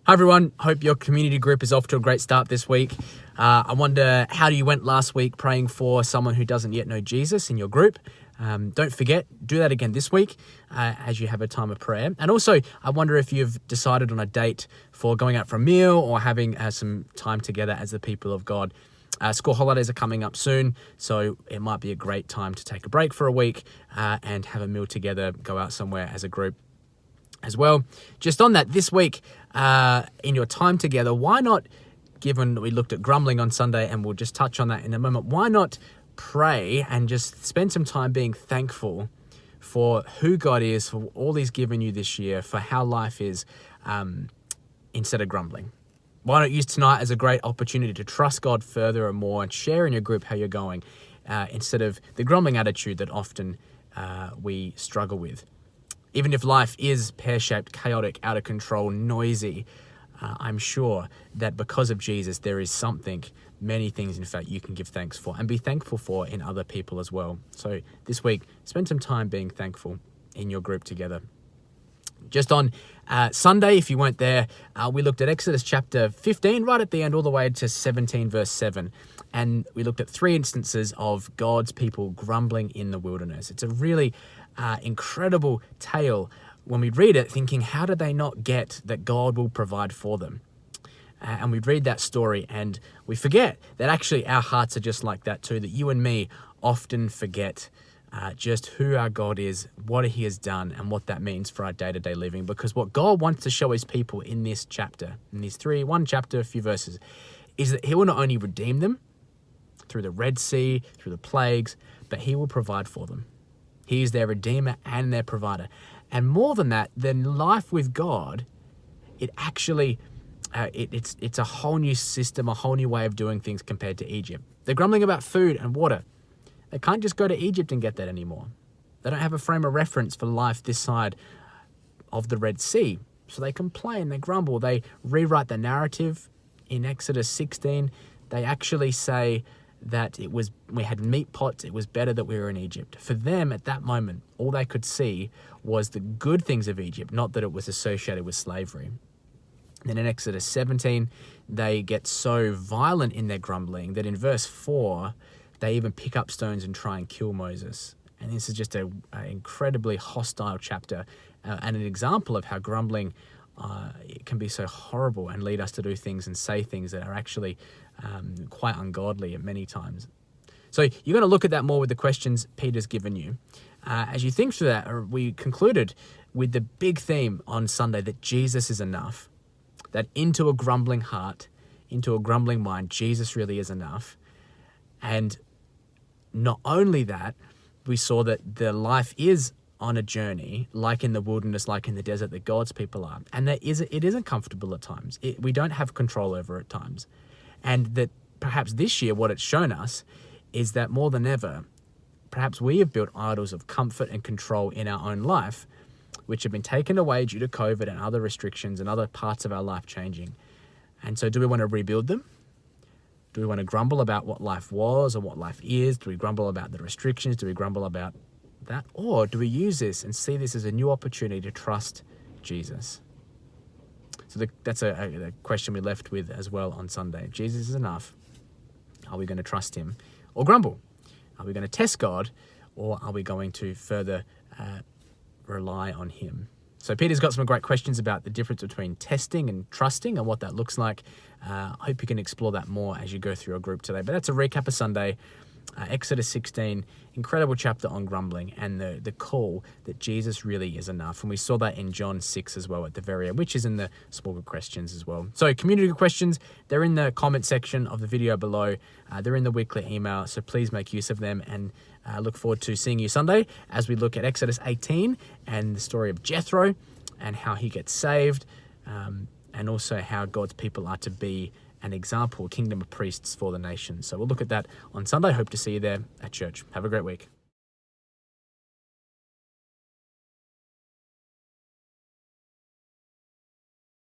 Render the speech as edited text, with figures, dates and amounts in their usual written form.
Hi everyone, hope your community group is off to a great start this week. I wonder how you went last week praying for someone who doesn't yet know Jesus in your group. Don't forget, do that again this week as you have a time of prayer. And also, I wonder if you've decided on a date for going out for a meal or having some time together as the people of God. School holidays are coming up soon, so it might be a great time to take a break for a week and have a meal together, go out somewhere as a group as well. Just on that, this week, in your time together, why not, given we looked at grumbling on Sunday, and we'll just touch on that in a moment, why not pray and just spend some time being thankful for who God is, for all He's given you this year, for how life is, instead of grumbling? Why not use tonight as a great opportunity to trust God further and more and share in your group how you're going, instead of the grumbling attitude that often we struggle with. Even if life is pear-shaped, chaotic, out of control, noisy, I'm sure that because of Jesus, there is something, many things, in fact, you can give thanks for and be thankful for in other people as well. So this week, spend some time being thankful in your group together. Just on Sunday, if you weren't there, we looked at Exodus chapter 15, right at the end, all the way to 17, verse 7. And we looked at 3 instances of God's people grumbling in the wilderness. It's a really incredible tale when we read it, thinking, how did they not get that God will provide for them? And we read that story and we forget that actually our hearts are just like that too, that you and me often forget just who our God is, what He has done, and what that means for our day-to-day living. Because what God wants to show His people in this chapter, in these one chapter, a few verses, is that He will not only redeem them through the Red Sea, through the plagues, but He will provide for them. He is their Redeemer and their provider. And more than that, then life with God, it actually, it's a whole new system, a whole new way of doing things compared to Egypt. They're grumbling about food and water. They can't just go to Egypt and get that anymore. They don't have a frame of reference for life this side of the Red Sea. So they complain, they grumble, they rewrite the narrative. In Exodus 16, they actually say that we had meat pots, it was better that we were in Egypt. For them at that moment, all they could see was the good things of Egypt, not that it was associated with slavery. Then in Exodus 17, they get so violent in their grumbling that in verse 4, they even pick up stones and try and kill Moses. And this is just an incredibly hostile chapter and an example of how grumbling it can be so horrible and lead us to do things and say things that are actually quite ungodly at many times. So you're going to look at that more with the questions Peter's given you. As you think through that, we concluded with the big theme on Sunday that Jesus is enough, that into a grumbling heart, into a grumbling mind, Jesus really is enough. And not only that, we saw that the life is on a journey, like in the wilderness, like in the desert, that God's people are. And it isn't comfortable at times. We don't have control over it at times. And that perhaps this year, what it's shown us is that more than ever, perhaps we have built idols of comfort and control in our own life, which have been taken away due to COVID and other restrictions and other parts of our life changing. And so do we want to rebuild them? Do we want to grumble about what life was or what life is? Do we grumble about the restrictions? Do we grumble about that? Or do we use this and see this as a new opportunity to trust Jesus? So that's a question we left with as well on Sunday. If Jesus is enough, are we going to trust Him or grumble? Are we going to test God, or are we going to further rely on Him? So Peter's got some great questions about the difference between testing and trusting and what that looks like. I hope you can explore that more as you go through your group today. But that's a recap of Sunday. Exodus 16, incredible chapter on grumbling and the call that Jesus really is enough. And we saw that in John 6 as well at the very end, which is in the small group questions as well. So community questions, they're in the comment section of the video below. They're in the weekly email, so please make use of them, and look forward to seeing you Sunday as we look at Exodus 18 and the story of Jethro and how he gets saved, and also how God's people are to be an example, kingdom of priests for the nations. So we'll look at that on Sunday. Hope to see you there at church. Have a great week.